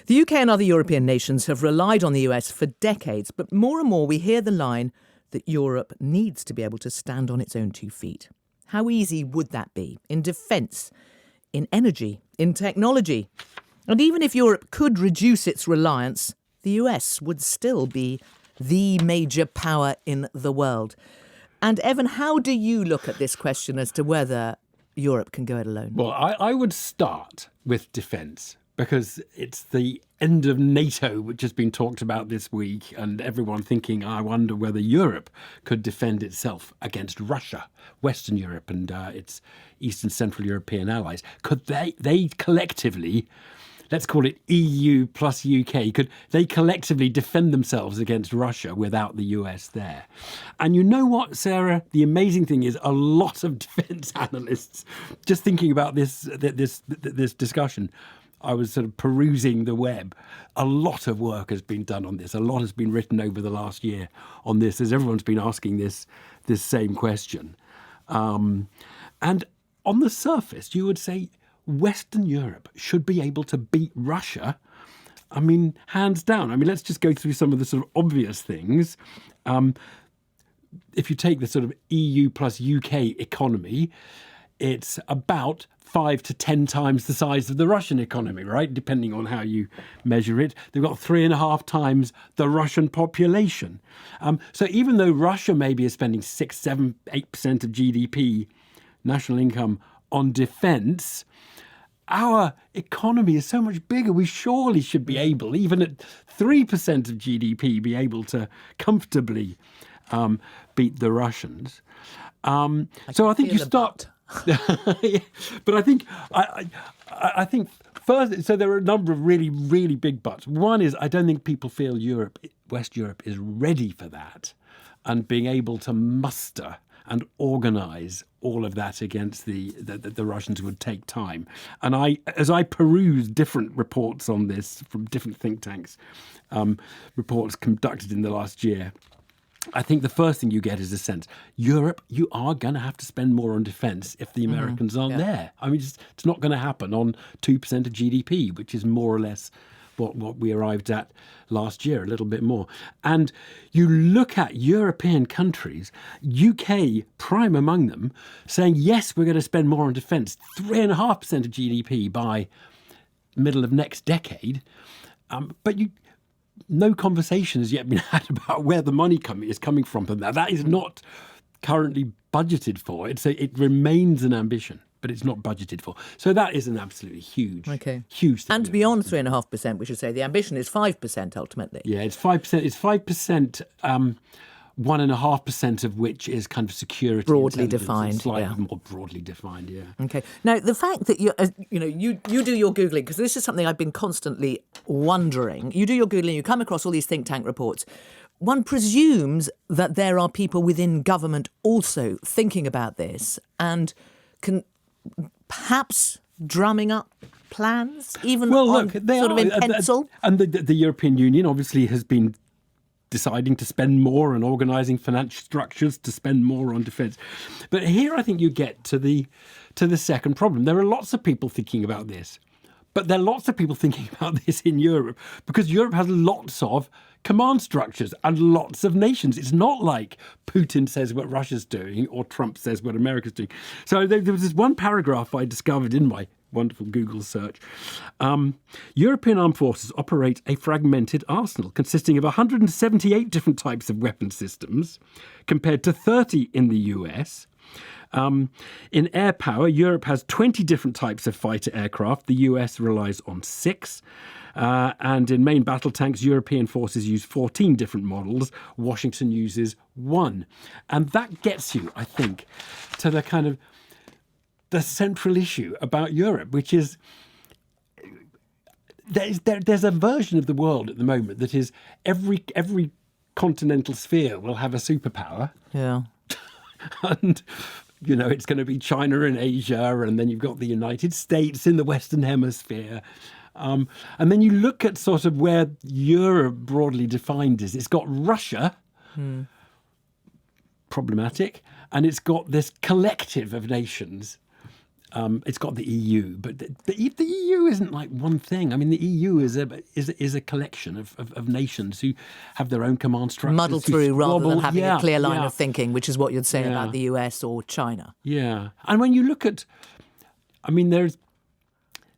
The UK and other European nations have relied on the US for decades, but more and more we hear the line that Europe needs to be able to stand on its own 2 feet. How easy would that be in defence, in energy, in technology? And even if Europe could reduce its reliance, the US would still be the major power in the world. And Evan, how do you look at this question as to whether Europe can go it alone? Well, I would start with defence, because it's the end of NATO, which has been talked about this week, and everyone thinking, I wonder whether Europe could defend itself against Russia, Western Europe and its Eastern Central European allies. Could they collectively, let's call it EU plus UK, could they collectively defend themselves against Russia without the US there? And you know what, Sarah? The amazing thing is a lot of defence analysts, just thinking about this discussion, I was sort of perusing the web. A lot of work has been done on this. A lot has been written over the last year on this, as everyone's been asking this same question. And on the surface, you would say Western Europe should be able to beat Russia. I mean, hands down. I mean, let's just go through some of the sort of obvious things. If you take the sort of EU plus UK economy, it's about 5 to 10 times the size of the Russian economy, right? Depending on how you measure it. They've got 3.5 times the Russian population. So even though Russia maybe is spending 6, 7, 8% of GDP, national income, on defence, our economy is so much bigger. We surely should be able, even at 3% of GDP, be able to comfortably beat the Russians. So I think you start... But I think first, so there are a number of really, really big buts. One is I don't think people feel West Europe is ready for that, and being able to muster and organise all of that against the Russians would take time. And as I peruse different reports on this from different think tanks, reports conducted in the last year, I think the first thing you get is a sense, Europe, you are going to have to spend more on defence if the Americans aren't there. I mean, it's not going to happen on 2% of GDP, which is more or less what we arrived at last year, a little bit more. And you look at European countries, UK prime among them, saying, yes, we're going to spend more on defence, 3.5% of GDP by middle of next decade. But no conversation has yet been had about where the money is coming from. That is not currently budgeted for. It remains an ambition, but it's not budgeted for. So that is an absolutely huge thing. And beyond 3.5%, we should say the ambition is 5% ultimately. Yeah, it's 5%. It's 5%. 1.5% of which is kind of security, broadly defined, slightly more broadly defined. Yeah. Okay. Now, the fact that you do your googling, because this is something I've been constantly wondering. You do your googling, you come across all these think tank reports. One presumes that there are people within government also thinking about this and can perhaps drumming up plans, even in pencil. And the European Union obviously has been deciding to spend more and organising financial structures to spend more on defence. But here I think you get to the second problem. There are lots of people thinking about this, but there are lots of people thinking about this in Europe because Europe has lots of command structures and lots of nations. It's not like Putin says what Russia's doing or Trump says what America's doing. So there was this one paragraph I discovered in my wonderful Google search. European armed forces operate a fragmented arsenal consisting of 178 different types of weapon systems compared to 30 in the US. In air power, Europe has 20 different types of fighter aircraft. The US relies on 6. And in main battle tanks, European forces use 14 different models. Washington uses 1. And that gets you, I think, to the kind of the central issue about Europe, which is there's a version of the world at the moment that is every continental sphere will have a superpower. Yeah. And, it's going to be China and Asia, and then you've got the United States in the Western Hemisphere. And then you look at sort of where Europe broadly defined is. It's got Russia, problematic, and it's got this collective of nations. It's got the EU, but the EU isn't like one thing. I mean, the EU is a collection of nations who have their own command structures. Muddled through rather than having a clear line yeah. of thinking, which is what you'd say about the US or China. Yeah. And when you look at, I mean,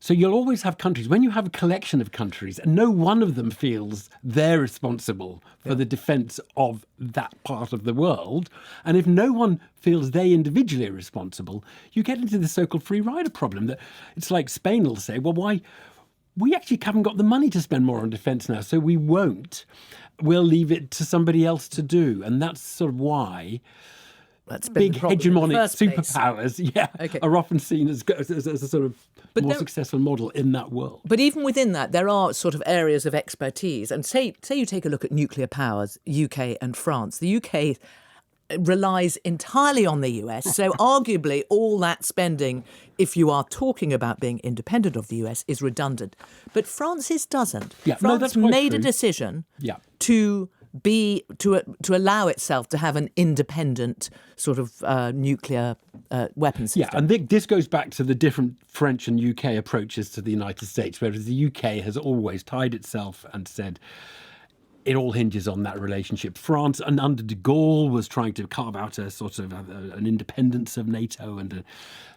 so you'll always have countries, when you have a collection of countries, and no one of them feels they're responsible for the defence of that part of the world, and if no one feels they individually are responsible, you get into the so-called free rider problem. That it's like Spain will say, well, why? We actually haven't got the money to spend more on defence now, so we won't. We'll leave it to somebody else to do. And that's sort of why big hegemonic superpowers are often seen as a sort of more successful model in that world. But even within that, there are sort of areas of expertise. And say you take a look at nuclear powers, UK and France. The UK relies entirely on the US. So arguably all that spending, if you are talking about being independent of the US, is redundant. But France's doesn't. France made a decision to allow itself to have an independent sort of nuclear weapons system. Yeah, and this goes back to the different French and UK approaches to the United States, whereas the UK has always tied itself and said it all hinges on that relationship. France, and under de Gaulle, was trying to carve out a sort of an independence of NATO and a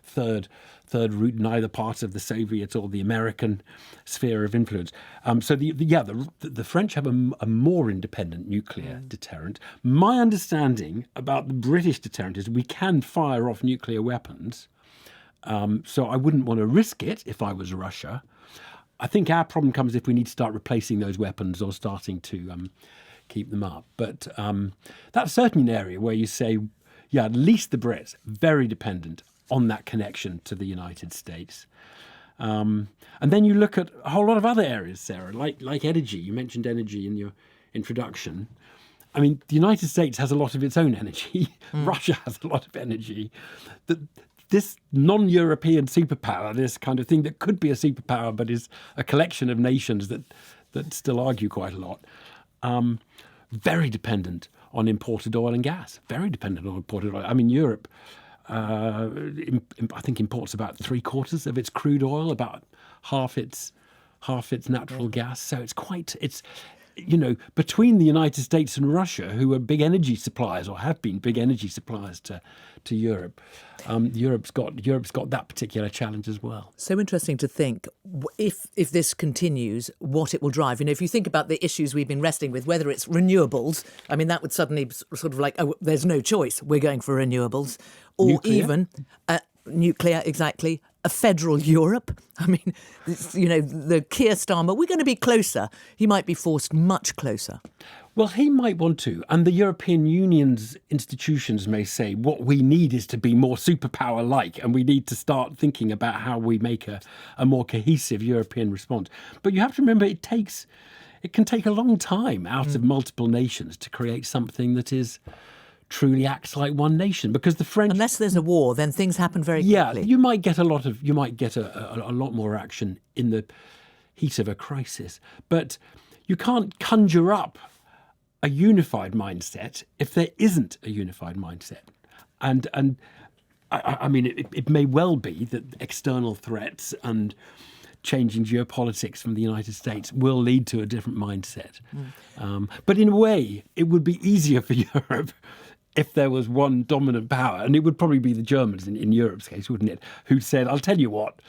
third route, neither part of the Soviet or the American sphere of influence. So the French have a more independent nuclear deterrent. My understanding about the British deterrent is we can fire off nuclear weapons. So I wouldn't want to risk it if I was Russia. I think our problem comes if we need to start replacing those weapons or starting to keep them up. But that's certainly an area where you say, at least the Brits, very dependent on that connection to the United States. And then you look at a whole lot of other areas, Sarah, like energy. You mentioned energy in your introduction. I mean, the United States has a lot of its own energy. Russia has a lot of energy. This non-European superpower, this kind of thing that could be a superpower but is a collection of nations that still argue quite a lot, very dependent on imported oil and gas, very dependent on imported oil. I mean, Europe, I think, imports about 3/4 of its crude oil, about half its natural gas. So it's between the United States and Russia, who are big energy suppliers or have been big energy suppliers to Europe, Europe's got that particular challenge as well. So interesting to think if this continues, what it will drive. If you think about the issues we've been wrestling with, whether it's renewables, I mean, that would suddenly sort of like, oh, there's no choice, we're going for renewables, or nuclear. Even nuclear, exactly. A federal Europe. I mean, the Keir Starmer, we're going to be closer. He might be forced much closer. Well, he might want to. And the European Union's institutions may say what we need is to be more superpower-like, and we need to start thinking about how we make a more cohesive European response. But you have to remember it can take a long time out of multiple nations to create something that truly acts like one nation, because the French, unless there's a war, then things happen very quickly. You might get a lot more action in the heat of a crisis, but you can't conjure up a unified mindset if there isn't a unified mindset. And I mean, it may well be that external threats and changing geopolitics from the United States will lead to a different mindset. But in a way, it would be easier for Europe if there was one dominant power, and it would probably be the Germans in Europe's case, wouldn't it, who said, I'll tell you what,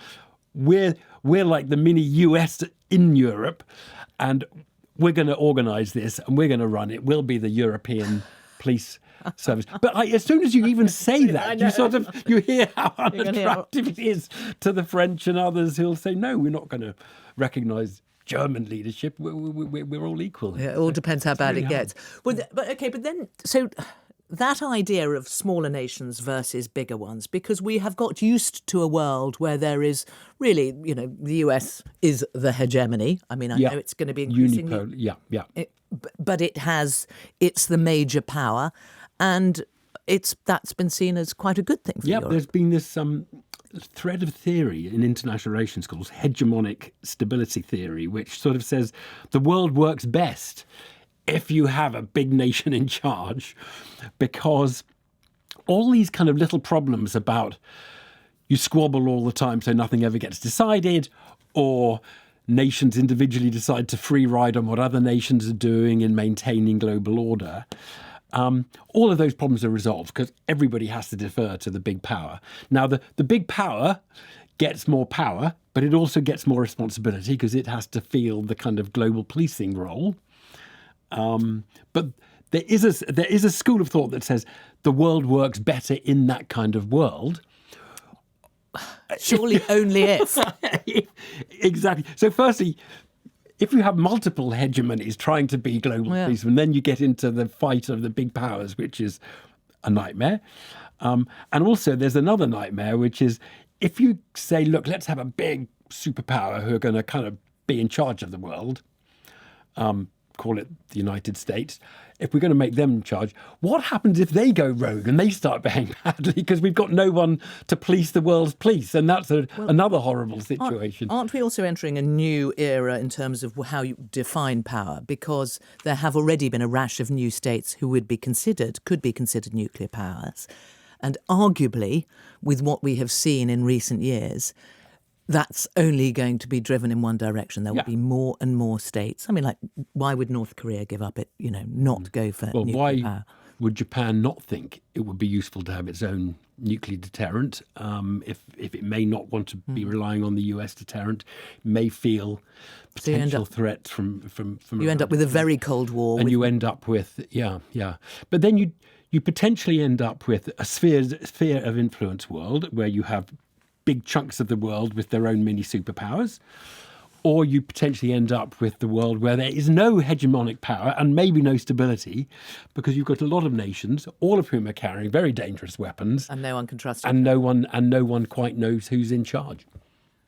we're like the mini US in Europe, and we're going to organise this and we're going to run it. We'll be the European police service. But as soon as you even say that, you hear how unattractive it is to the French and others who'll say, no, we're not going to recognise German leadership. We're all equal. Yeah, it all depends how bad it gets. But then that idea of smaller nations versus bigger ones, because we have got used to a world where there is really, the US is the hegemony. I mean, I know it's going to be increasingly... But it's the major power, and that's been seen as quite a good thing for Europe. There's been this thread of theory in international relations called hegemonic stability theory, which sort of says the world works best if you have a big nation in charge, because all these kind of little problems about you squabble all the time so nothing ever gets decided, or nations individually decide to free ride on what other nations are doing in maintaining global order. All of those problems are resolved because everybody has to defer to the big power. Now, the big power gets more power, but it also gets more responsibility because it has to feel the kind of global policing role. But there is a school of thought that says the world works better in that kind of world. Surely only if. Exactly. So firstly, if you have multiple hegemonies trying to be global policemen, then you get into the fight of the big powers, which is a nightmare. And also there's another nightmare, which is if you say, look, let's have a big superpower who are going to kind of be in charge of the world, call it the United States. If we're going to make them in charge, what happens if they go rogue and they start behaving badly because we've got no one to police the world's police? And that's another horrible situation. Aren't we also entering a new era in terms of how you define power? Because there have already been a rash of new states who could be considered nuclear powers. And arguably, with what we have seen in recent years, that's only going to be driven in one direction. There will be more and more states. I mean, like, why would North Korea give up it, not go for nuclear power? Would Japan not think it would be useful to have its own nuclear deterrent? If it may not want to be relying on the US deterrent, may feel potential threats from you end up with a very Cold War. And you end up with, But then you potentially end up with a sphere of influence world where you have big chunks of the world with their own mini superpowers, or you potentially end up with the world where there is no hegemonic power and maybe no stability because you've got a lot of nations, all of whom are carrying very dangerous weapons, and no one can trust and no one quite knows who's in charge.